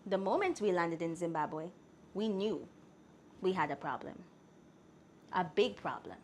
The moment we landed in Zimbabwe, we knew we had a problem. A big problem.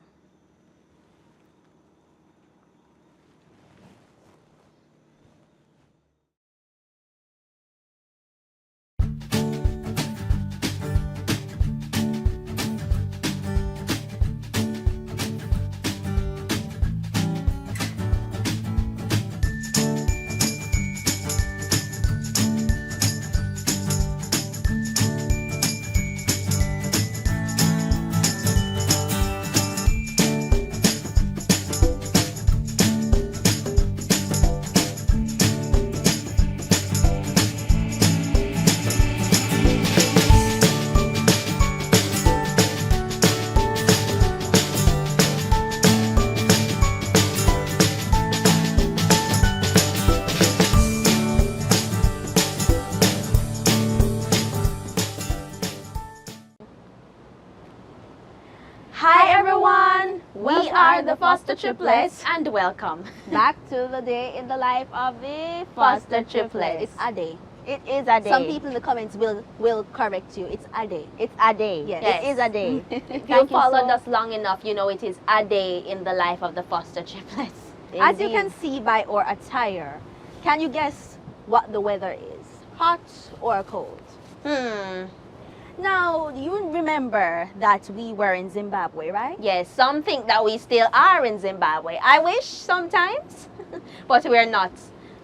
Hi everyone, we are the Foster Triplets. and welcome Back to the day in the life of the Foster Triplets. It's a day. It is a day. Some people in the comments will correct you. It's a day. It's a day. Yes. It is a day. If you followed us long enough, you know it is a day in the life of the Foster Triplets. As you can see by our attire, can you guess what the weather is? Hot or cold? Now, you remember that we were in Zimbabwe, right? Yes, some think that we still are in Zimbabwe. I wish sometimes, but we're not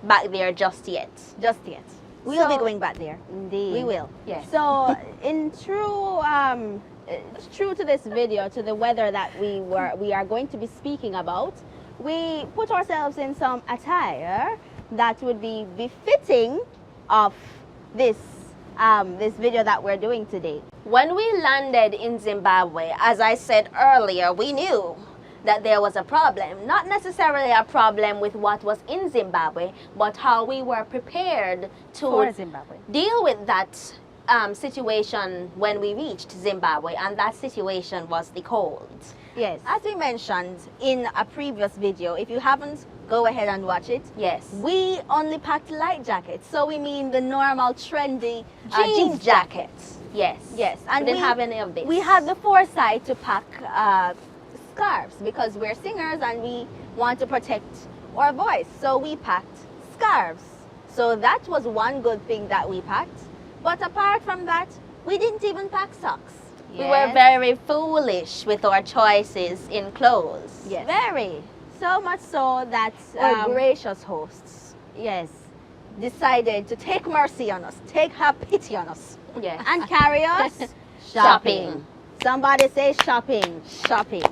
back there just yet. Just yet. We'll be So- going back there. Indeed. We will. Yes. So, true to this video, to the weather that we are going to be speaking about, we put ourselves in some attire that would be befitting of this this video that we're doing today. When we landed in Zimbabwe, as I said earlier, we knew that there was a problem. Not necessarily a problem with what was in Zimbabwe, but how we were prepared For to Zimbabwe. deal with that situation when we reached Zimbabwe, and that situation was the cold. Yes. As we mentioned in a previous video, if you haven't, go ahead and watch it. Yes. We only packed light jackets, so we mean the normal trendy Jeans jackets. Yes. Yes, And we didn't have any of this. We had the foresight to pack scarves because we're singers and we want to protect our voice. So we packed scarves. So that was one good thing that we packed. But apart from that, we didn't even pack socks. We were very foolish with our choices in clothes. Yes. Very. So much so that Our gracious hosts yes, decided to take mercy on us, take her pity on us. Yes. and carry us Shopping. Somebody say shopping. Shopping.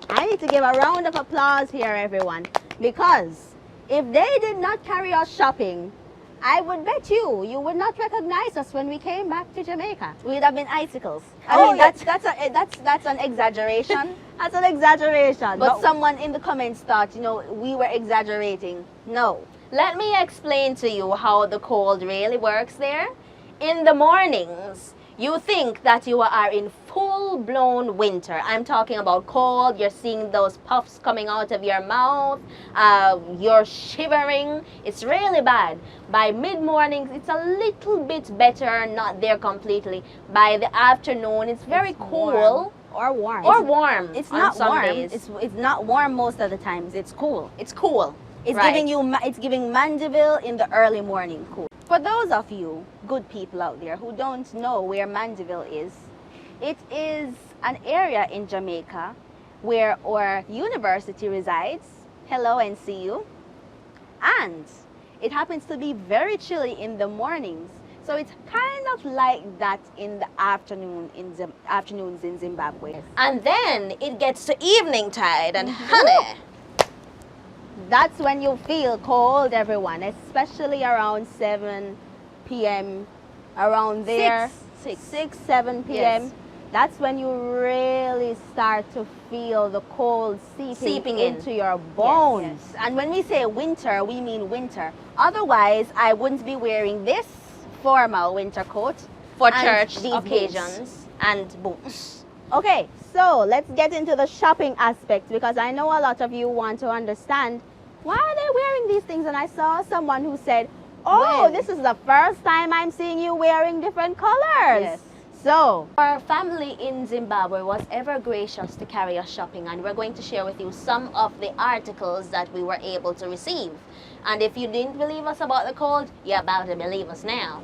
I need to give a round of applause here, everyone, because if they did not carry us shopping, I would bet you would not recognize us when we came back to Jamaica. We'd have been icicles. I Oh, mean, yes. that's an exaggeration. That's an exaggeration. But someone in the comments thought, we were exaggerating. No. Let me explain to you how the cold really works there. In the mornings, you think that you are in full-blown winter. I'm talking about cold. You're seeing those puffs coming out of your mouth. You're shivering. It's really bad. By mid-mornings, it's a little bit better, not there completely. By the afternoon, it's very cool. or warm. Or warm. It's on not some warm. days. It's not warm most of the times. It's cool. It's cool. It's Right. it's giving Mandeville in the early morning cool. For those of you good people out there who don't know where Mandeville is, it is an area in Jamaica where our university resides. Hello and see you. And it happens to be very chilly in the mornings. So it's kind of like that in the afternoon afternoons in Zimbabwe. And then it gets to evening tide and honey. That's when you feel cold, everyone, especially around 7 p.m. around there. 7 p.m. Yes. That's when you really start to feel the cold seeping in. into your bones. Yes. And when we say winter, we mean winter. Otherwise, I wouldn't be wearing this formal winter coat For and church these occasions and boots. Okay, so let's get into the shopping aspect because I know a lot of you want to understand why are they wearing these things. And I saw someone who said, Oh, When? this is the first time I'm seeing you wearing different colors. Yes. So, Our family in Zimbabwe was ever gracious to carry us shopping, and we're going to share with you some of the articles that we were able to receive. And if you didn't believe us about the cold, you're about to believe us now.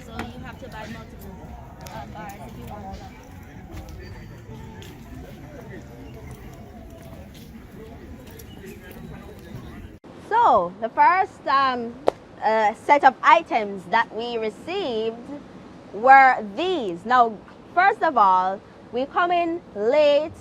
So you have to buy multiple bars if you want them. so the first set of items that we received were these. Now, first of all, we come in late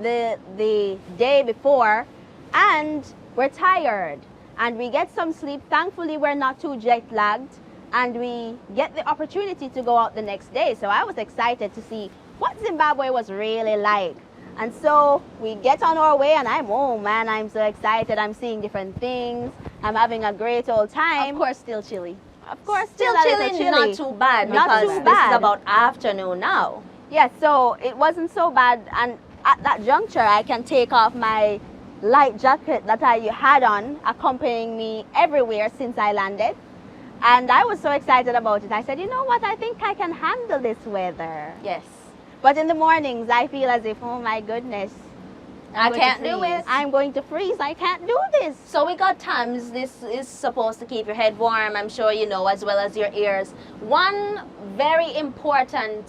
the day before, and we're tired, and we get some sleep. Thankfully, we're not too jet lagged, and we get the opportunity to go out the next day. So I was excited to see what Zimbabwe was really like. And so we get on our way, and I'm so excited. I'm seeing different things. I'm having a great old time. Of course, still chilly. Of course, Still a little chilly, not too bad, Not because too this bad. is about afternoon now. Yes, so it wasn't so bad. And at that juncture, I can take off my light jacket that I had on, accompanying me everywhere since I landed. And I was so excited about it. I said, you know what, I think I can handle this weather. Yes. But in the mornings, I feel as if, oh my goodness, I going to can't do freeze. it. I'm going to freeze. I can't do this. So we got Tams. This is supposed to keep your head warm, I'm sure you know, as well as your ears. One very important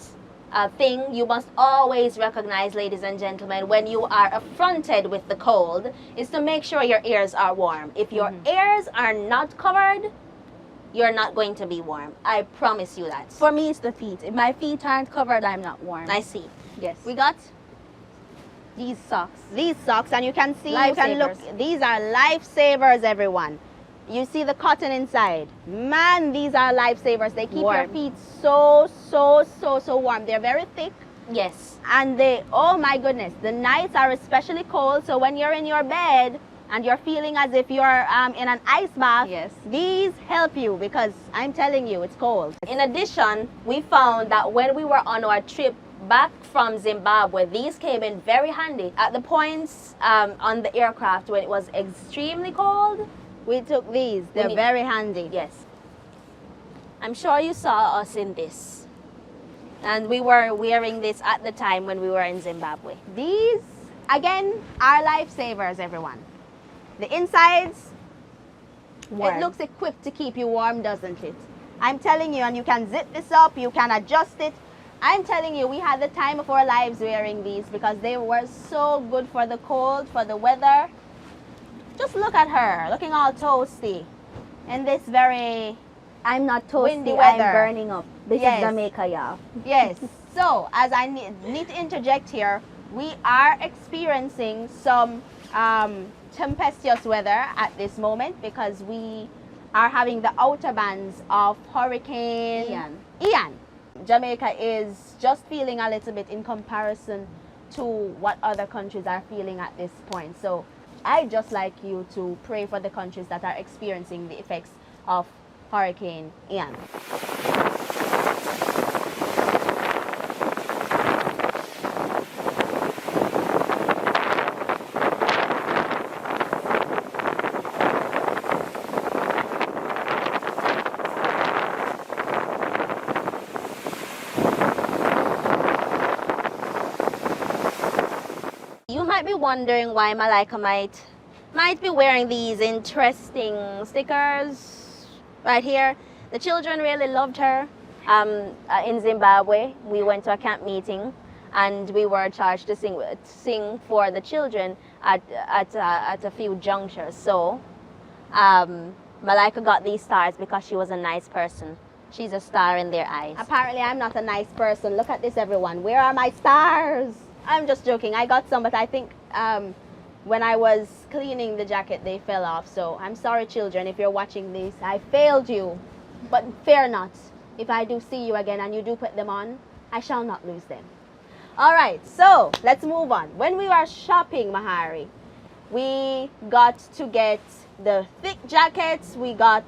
thing you must always recognize, ladies and gentlemen, when you are affronted with the cold, is to make sure your ears are warm. If your ears are not covered, you're not going to be warm. I promise you that. For me, it's the feet. If my feet aren't covered, I'm not warm. I see. Yes. We got These socks. these socks, and you can see, you can look, Lifesavers. these are lifesavers, everyone. You see the cotton inside. Man, these are lifesavers. They keep your Warm. feet so warm. They're very thick, Yes. and they, oh my goodness, the nights are especially cold. So when you're in your bed and you're feeling as if you're in an ice bath, Yes. these help you, because I'm telling you, it's cold. In addition, we found that when we were on our trip back from Zimbabwe, these came in very handy at the points on the aircraft when it was extremely cold. We took these. They're need- very handy. Yes. I'm sure you saw us in this. And we were wearing this at the time when we were in Zimbabwe. These, again, are lifesavers, everyone. The insides, Warm. it looks equipped to keep you warm, doesn't it? I'm telling you, and you can zip this up, you can adjust it. I'm telling you, we had the time of our lives wearing these because they were so good for the cold, for the weather. Just look at her, looking all toasty in this very, I'm not windy toasty. I'm weather. burning up. This Yes. is Jamaica, y'all. yes. So, as I need to interject here, we are experiencing some tempestuous weather at this moment because we are having the outer bands of Hurricane Ian. Jamaica is just feeling a little bit in comparison to what other countries are feeling at this point. So I'd just like you to pray for the countries that are experiencing the effects of Hurricane Ian. You might be wondering why Malika might be wearing these interesting stickers right here. The children really loved her. In Zimbabwe, we went to a camp meeting, and we were charged to sing for the children at a few junctures. So Malika got these stars because she was a nice person. She's a star in their eyes. Apparently, I'm not a nice person. Look at this, everyone. Where are my stars? I'm just joking. I got some, but I think when I was cleaning the jacket, they fell off. So I'm sorry, children, if you're watching this. I failed you. But fear not. If I do see you again and you do put them on, I shall not lose them. All right, so let's move on. When we were shopping, Mahari, we got to get the thick jackets. We got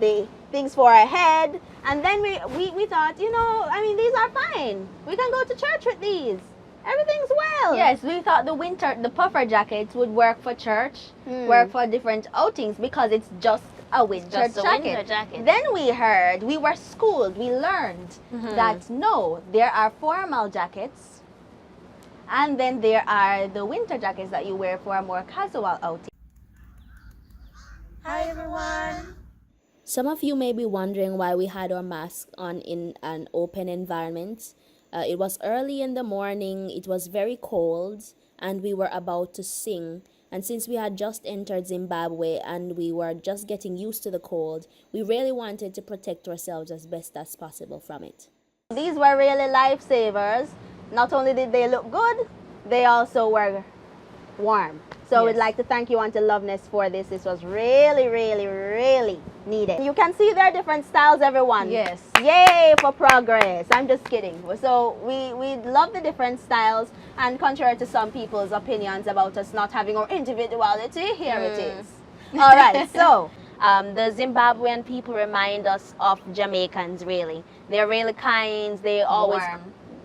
the things for our head. And then we thought, you know, I mean, these are fine. We can go to church with these. Everything's well. Yes, we thought the puffer jackets would work for church, work for different outings because it's just a winter Just a jacket. winter jacket. Then we heard, we were schooled, we learned that no, there are formal jackets, and then there are the winter jackets that you wear for a more casual outing. Hi everyone. Some of you may be wondering why we had our masks on in an open environment. It was early in the morning, it was very cold, and we were about to sing. And since we had just entered Zimbabwe and we were just getting used to the cold, we really wanted to protect ourselves as best as possible from it. These were really lifesavers. Not only did they look good, they also were warm. So we'd like to thank you, Auntie Loveness, for this. This was really, really, really needed. You can see there are different styles, everyone. Yes. Yay for progress. I'm just kidding. So we love the different styles, and contrary to some people's opinions about us not having our individuality, here it is. All right, so The Zimbabwean people remind us of Jamaicans, really. They're really kind. They always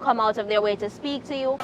come out of their way to speak to you.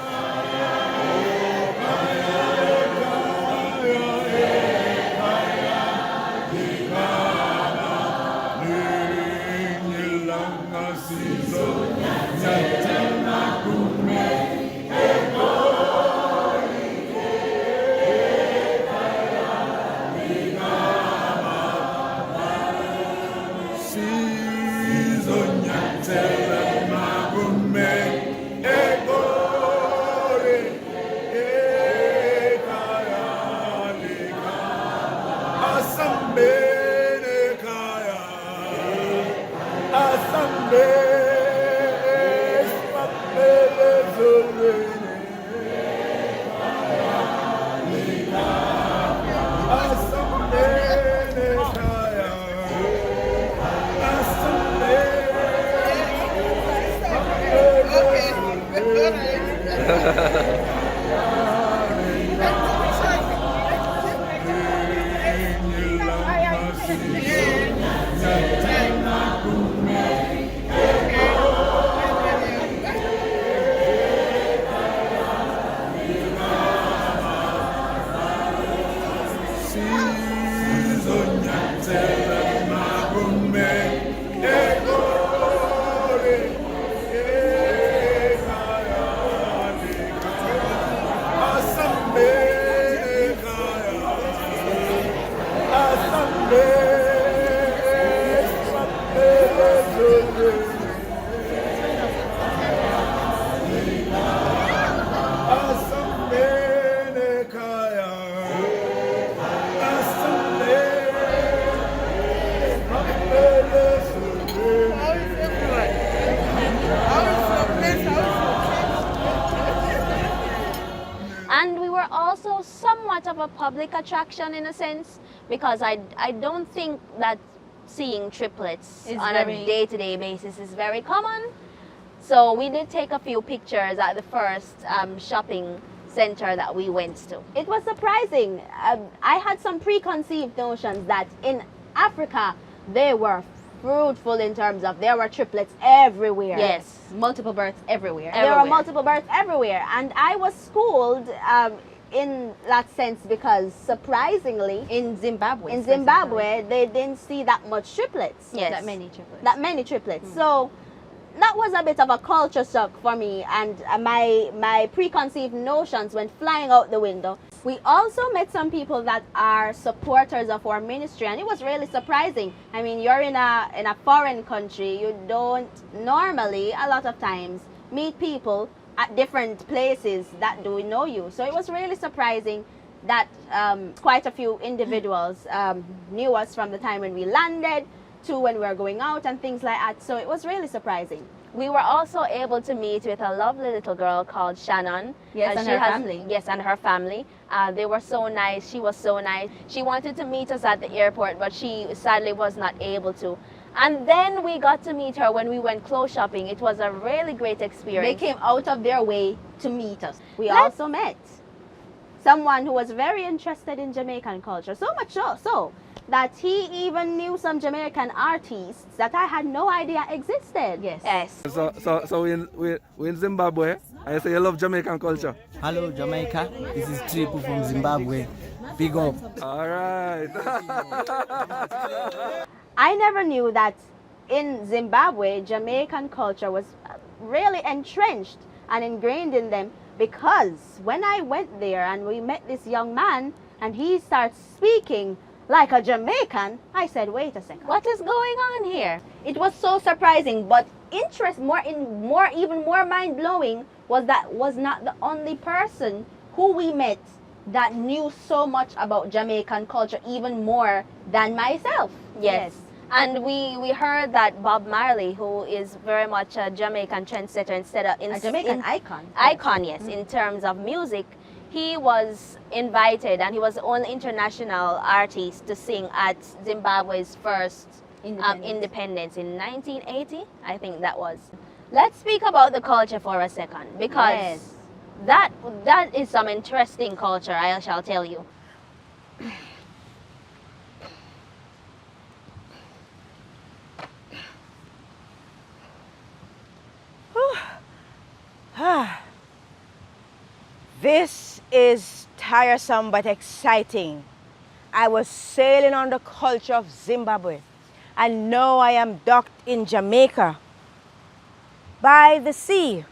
And we were also somewhat of a public attraction in a sense, because I don't think that seeing triplets on a day-to-day basis is very common. So we did take a few pictures at the first shopping center that we went to. it was surprising. I had some preconceived notions that in Africa they were fruitful in terms of there were triplets everywhere. Yes. Multiple births everywhere. There were multiple births everywhere, and I was schooled in that sense because surprisingly In Zimbabwe. in Zimbabwe they didn't see that much triplets. Yes. That many triplets. That many triplets. So that was a bit of a culture shock for me, and my preconceived notions went flying out the window. We also met some people that are supporters of our ministry, and it was really surprising. I mean, you're in a foreign country, you don't normally a lot of times meet people at different places that do know you. So it was really surprising that quite a few individuals knew us from the time when we landed to when we were going out and things like that. So it was really surprising. We were also able to meet with a lovely little girl called Shannon. Yes, and she her family. Yes, and her family. They were so nice. She was so nice. She wanted to meet us at the airport, but she sadly was not able to. And then we got to meet her when we went clothes shopping. It was a really great They experience. came out of their way to meet us. We also met someone who was very interested in Jamaican culture. So much so that he even knew some Jamaican artists that I had no idea existed. Yes. So we in Zimbabwe, and you say you love Jamaican culture. Hello, Jamaica. This is Triple from Zimbabwe. Big up. All right. I never knew that in Zimbabwe, Jamaican culture was really entrenched and ingrained in them, because when I went there and we met this young man and he starts speaking like a Jamaican, I said, wait a second. What is going on here? It was so surprising, but even more mind-blowing was that was not the only person who we met that knew so much about Jamaican culture, even more than myself. Yes. And we heard that Bob Marley, who is very much a Jamaican trendsetter, A Jamaican icon. Icon, yes, in terms of music, he was invited, and he was the only international artist to sing at Zimbabwe's first independence in 1980, I think that was. Let's speak about the culture for a second, because that is some interesting culture, I shall tell you. This is tiresome but exciting. I was sailing on the culture of Zimbabwe, and now I am docked in Jamaica by the sea.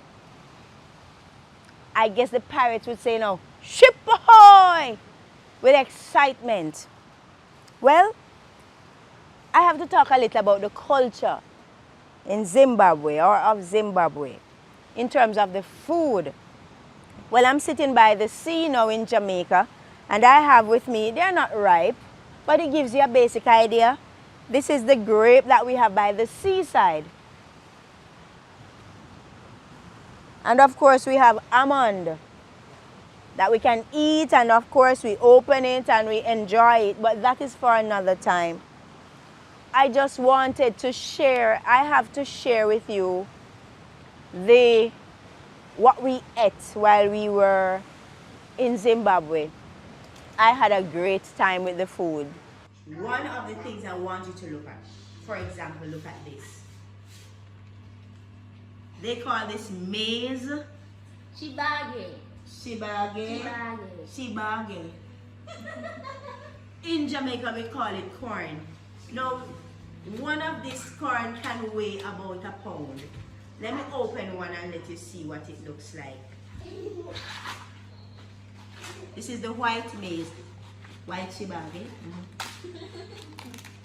I guess the pirates would say now, ship ahoy, with excitement. Well, I have to talk a little about the culture in Zimbabwe, or of Zimbabwe, in terms of the food. Well, I'm sitting by the sea now in Jamaica, and I have with me, they're not ripe, but it gives you a basic idea. This is the grape that we have by the seaside. And of course we have almond that we can eat, and of course we open it and we enjoy it, but that is for another time. I just wanted to share, I have to share with you what we ate while we were in Zimbabwe. I had a great time with the food. One of the things I want you to look at, for example, look at this. They call this maize. Shibage. Shibage. Shibage. Shibage. In Jamaica we call it corn. Now, one of these corn can weigh about a pound. Let me open one and let you see what it looks like. This is the white maize, white shibagi.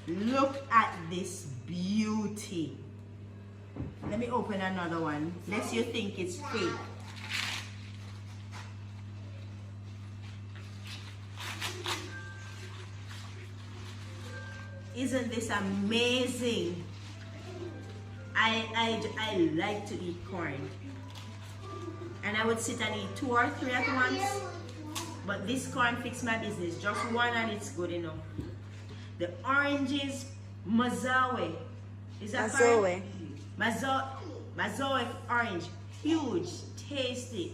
Look at this beauty. Let me open another one, lest you think it's fake. Isn't this amazing? I like to eat corn, and I would sit and eat 2 or 3 at once, but this corn fixed my business. Just one and it's good enough. The oranges, mazawe. Is that correct? Mazawe orange, huge, tasty,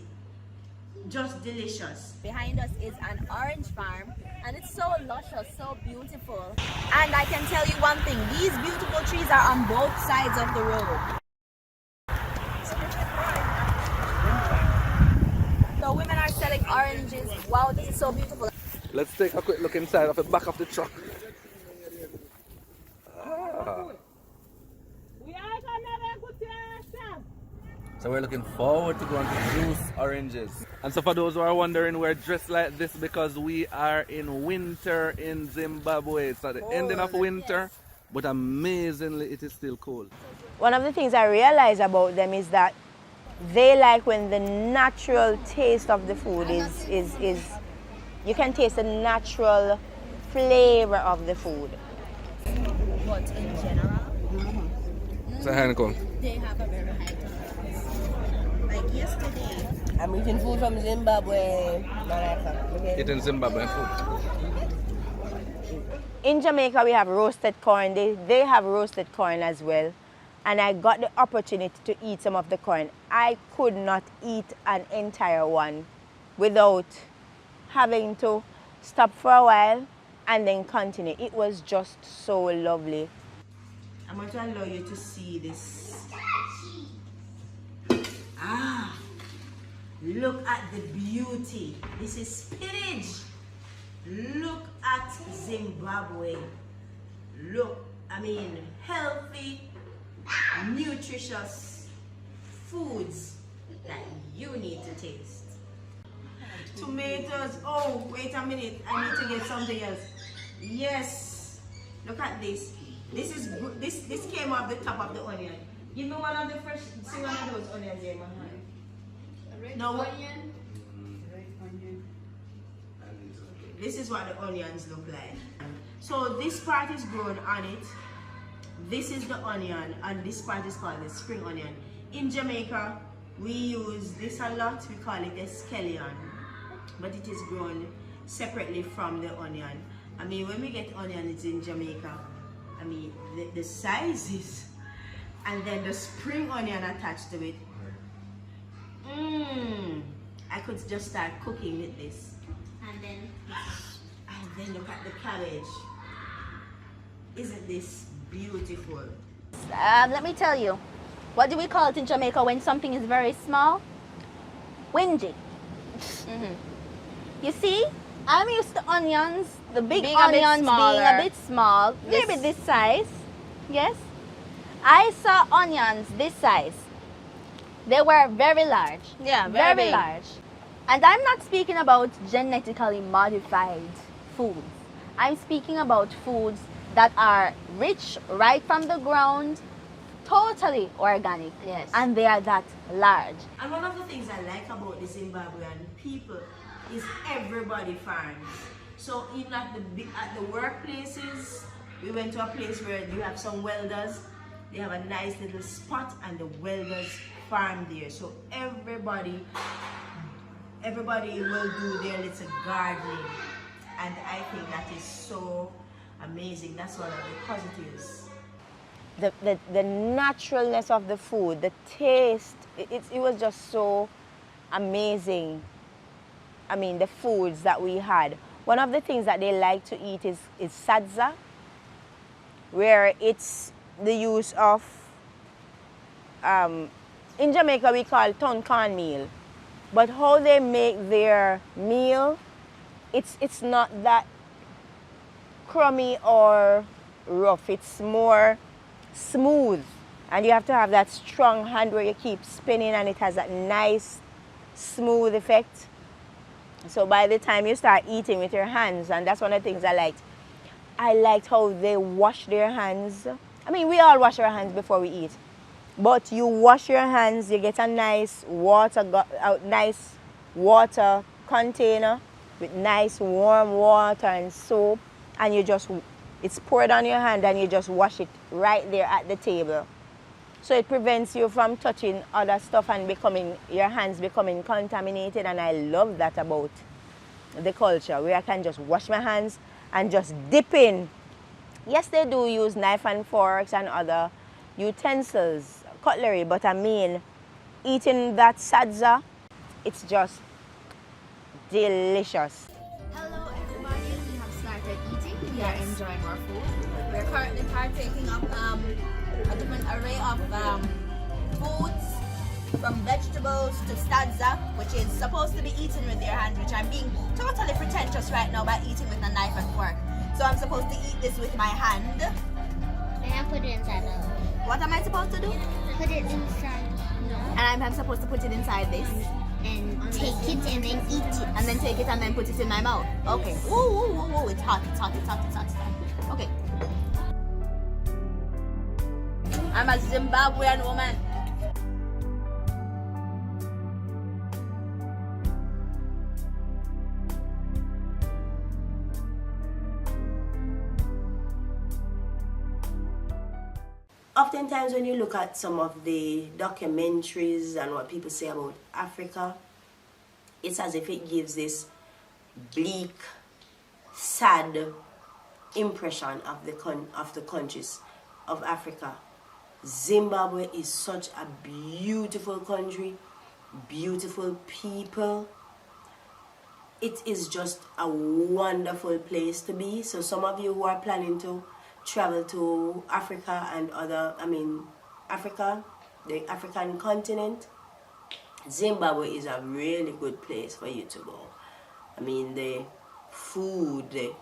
just delicious. Behind us is an orange farm, and it's so luscious, so beautiful. And I can tell you one thing, these beautiful trees are on both sides of the road. So women are selling oranges. Wow, this is so beautiful. Let's take a quick look inside of the back of the truck. So we're looking forward to going to juice oranges. And so for those who are wondering, we're dressed like this because we are in winter in Zimbabwe. It's at the ending of winter, but amazingly it is still cold. One of the things I realize about them is that they like when the natural taste of the food is you can taste the natural flavor of the food. But in general, So honeycomb. they have a very high tolerance. Like yesterday, I'm eating food from Zimbabwe. Eating Zimbabwean food. In Jamaica we have roasted corn. They have roasted corn as well. And I got the opportunity to eat some of the corn. I could not eat an entire one without having to stop for a while and then continue. It was just so lovely. I'm going to allow you to see this. Look at the beauty. This is spinach. Look at Zimbabwe. Look, I mean, healthy, nutritious foods that you need to taste. Tomatoes. Oh, wait a minute. I need to get something else. Yes. Look at this. This came off the top of the onion. Give me one of the fresh. See one of those onions here, my hand. No onion. This is what the onions look like. So this part is grown on it. This is the onion, and this part is called the spring onion. In Jamaica, we use this a lot. We call it a scallion, but it is grown separately from the onion. I mean, when we get onions in Jamaica, I mean, the sizes, and then the spring onion attached to it. I could just start cooking with this. And then look at the cabbage. Isn't this beautiful? Let me tell you, what do we call it in Jamaica when something is very small? Wingy. You see, I'm used to onions, the big Being a bit onions being smaller. a bit small, maybe this size. Yes, I saw onions this size. They were very large. Yeah, very big. large. And I'm not speaking about genetically modified foods. I'm speaking about foods that are rich right from the ground, totally organic. Yes. And they are that large. And one of the things I like about the Zimbabwean people is everybody farms. So even at the workplaces, we went to a place where you have some welders. They have a nice little spot, and the welders farm there. So everybody will do their little gardening, and I think that is so amazing. That's one of the positives. The naturalness of the food, the taste, it was just so amazing. I mean, the foods that we had. One of the things that they like to eat is sadza, where it's the use of, in Jamaica we call ton cornmeal. But how they make their meal, it's not that crummy or rough. It's more smooth. And you have to have that strong hand where you keep spinning, and it has that nice smooth effect. So by the time you start eating with your hands, and that's one of the things I liked. I liked how they wash their hands. I mean, we all wash our hands before we eat. But you wash your hands, you get a nice nice water container with nice warm water and soap, and it's poured on your hand, and you just wash it right there at the table. So it prevents you from touching other stuff and your hands becoming contaminated, and I love that about the culture, where I can just wash my hands and just dip in. Yes, they do use knife and forks and other utensils, cutlery, but I mean, eating that sadza, it's just delicious. Hello everybody, we have started eating. We are enjoying our food. We are currently partaking of a different array of foods, from vegetables to stadza, which is supposed to be eaten with your hand, which I'm being totally pretentious right now by eating with a knife and fork. So I'm supposed to eat this with my hand. And put it inside the What am I supposed to do? Put it inside. No. And I'm supposed to put it inside this. And take it and then eat it. And then take it and then put it in my mouth. Okay. Ooh, ooh, ooh, ooh. It's hot, it's hot, it's hot, it's hot. Okay. I'm a Zimbabwean woman. Oftentimes when you look at some of the documentaries and what people say about Africa, it's as if it gives this bleak, sad impression of the countries of Africa. Zimbabwe is such a beautiful country, beautiful people. it is just a wonderful place to be. So some of you who are planning to travel to Africa and Africa, the African continent, Zimbabwe is a really good place for you to go. I mean, the food,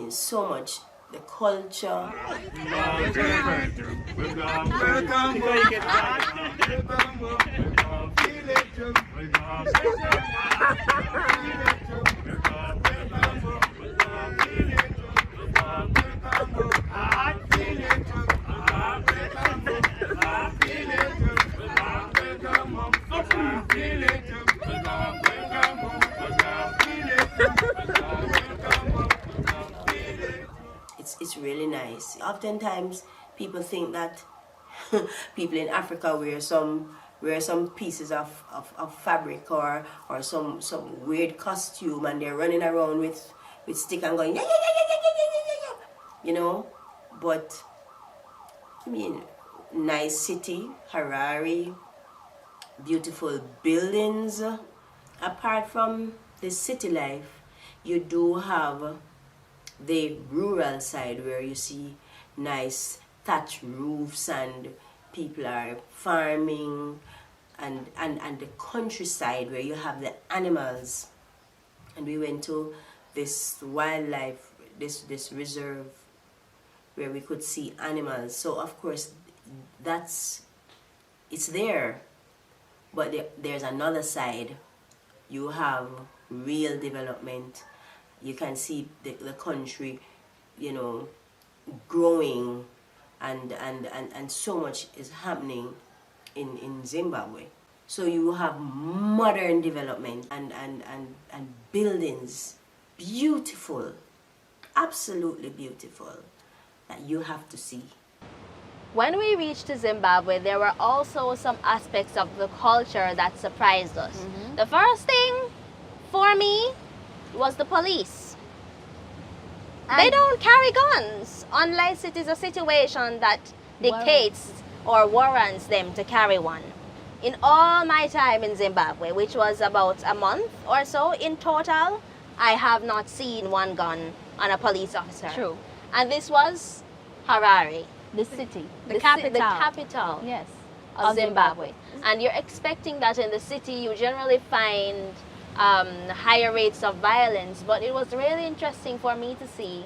so much, the culture. It's really nice. Oftentimes people think that people in Africa wear some pieces of fabric or some weird costume, and they're running around with stick and going, yeah, yeah, yeah, yeah, yeah, yeah, yeah, yeah, you know. But I mean, nice city, Harare, beautiful buildings. Apart from the city life, you do have the rural side where you see nice thatch roofs and people are farming, and the countryside where you have the animals. And we went to this wildlife, this reserve where we could see animals. So of course it's there, but there's another side. You have real development. You can see the country, growing, and so much is happening in Zimbabwe. So you have modern development and buildings, beautiful, absolutely beautiful, that you have to see. When we reached Zimbabwe, there were also some aspects of the culture that surprised us. Mm-hmm. The first thing for me was the police. They don't carry guns unless it is a situation that dictates or warrants them to carry one. In all my time in Zimbabwe, which was about a month or so in total, I have not seen one gun on a police officer. True. And this was Harare, The city. the capital Yes. of Zimbabwe. And you're expecting that in the city you generally find higher rates of violence, but it was really interesting for me to see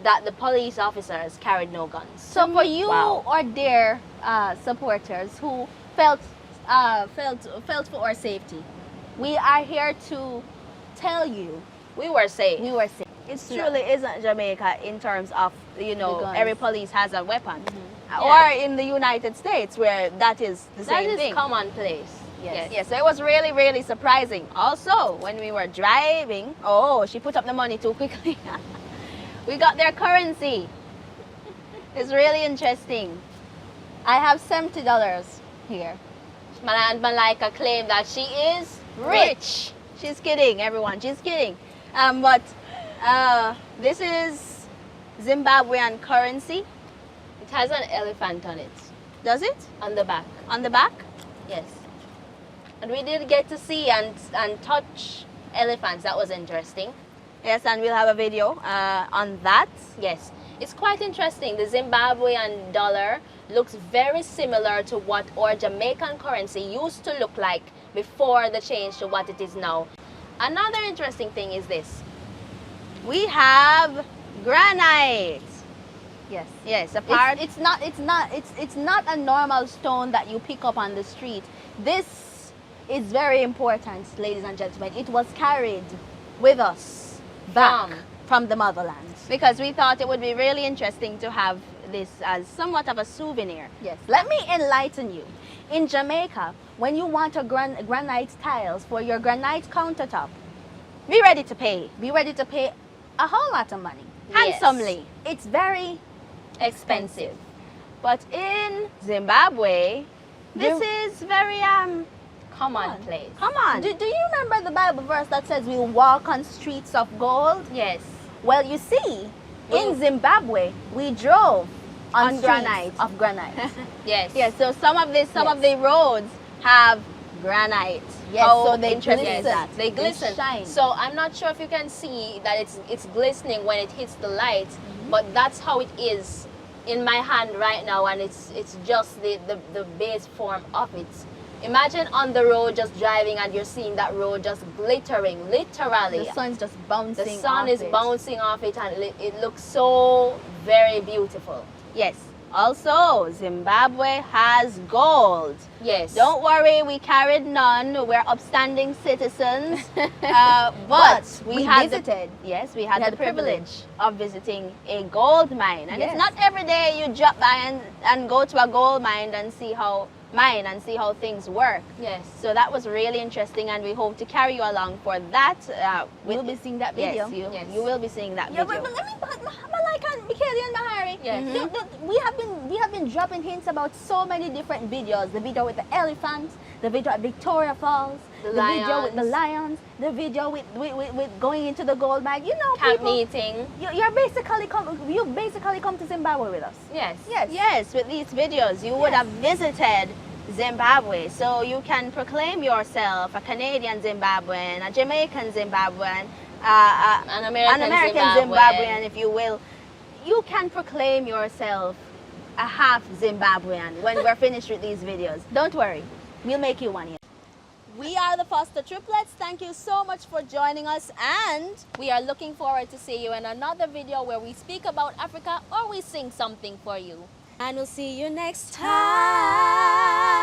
that the police officers carried no guns. So for you Wow. or their supporters who felt for our safety, we are here to tell you We were safe. we were safe. It truly isn't Jamaica in terms of, guns. every police has a weapon. Yeah. Or in the United States where that is the That same is thing. commonplace. Yes. Yes, so it was really, really surprising. Also, when we were driving, she put up the money too quickly. We got their currency. It's really interesting. I have $70 here. Malika claimed that she is Rich. She's kidding, everyone. She's kidding. But this is Zimbabwean currency. It has an elephant on it, Does it? on the back. On the back? Yes. And we did get to see and touch elephants. That was interesting. Yes, and we'll have a video on that. Yes. It's quite interesting. The Zimbabwean dollar looks very similar to what our Jamaican currency used to look like before the change to what it is now. Another interesting thing is this. We have granite. Yes. Yes, it's not a normal stone that you pick up on the street. This is very important, ladies and gentlemen. It was carried with us back from the motherland because we thought it would be really interesting to have this as somewhat of a souvenir. Yes. Let me enlighten you. In Jamaica, when you want a granite tiles for your granite countertop, be ready to pay. Be ready to pay a whole lot of money. Yes. Handsomely. It's very Expensive. But in Zimbabwe, this is very Commonplace. Come on. Do you remember the Bible verse that says we'll walk on streets of gold? Yes. Well, you see, in Zimbabwe, we drove on streets granite of granite. Yes. Yes, so some of the roads have granite. Yes, How so they interesting glisten. is that? They They glisten. shine. So I'm not sure if you can see that it's glistening when it hits the light, but that's how it is in my hand right now, and it's just the base form of it. Imagine on the road just driving and you're seeing that road just glittering, literally. The sun's just bouncing. The sun off is it. bouncing off it, and it looks so very beautiful. Yes. Also, Zimbabwe has gold. Yes. Don't worry, we carried none. We're upstanding citizens. But we had visited. Yes, we had had the the privilege. privilege of visiting a gold mine. And Yes. it's not every day you drop by and go to a gold mine and see how things work. Yes. So that was really interesting, and we hope to carry you along for that. We'll be seeing that video. Yes, you will be seeing that Yeah, video. but let me, Malika and Michaeli and Mahari. Yes. We have been dropping hints about so many different videos. The video with the elephants, the video at Victoria Falls, The video with the lions. lions, the video with going into the gold mine. You know, Camp people, meeting. you basically come to Zimbabwe with us. Yes. Yes, with these videos, you would have visited Zimbabwe. So you can proclaim yourself a Canadian Zimbabwean, a Jamaican Zimbabwean, An American Zimbabwean, if you will. You can proclaim yourself a half Zimbabwean when we're finished with these videos. Don't worry, we'll make you one here. We are the Foster Triplets. Thank you so much for joining us, and We are looking forward to see you in another video where we speak about Africa or we sing something for you. And we'll see you next time.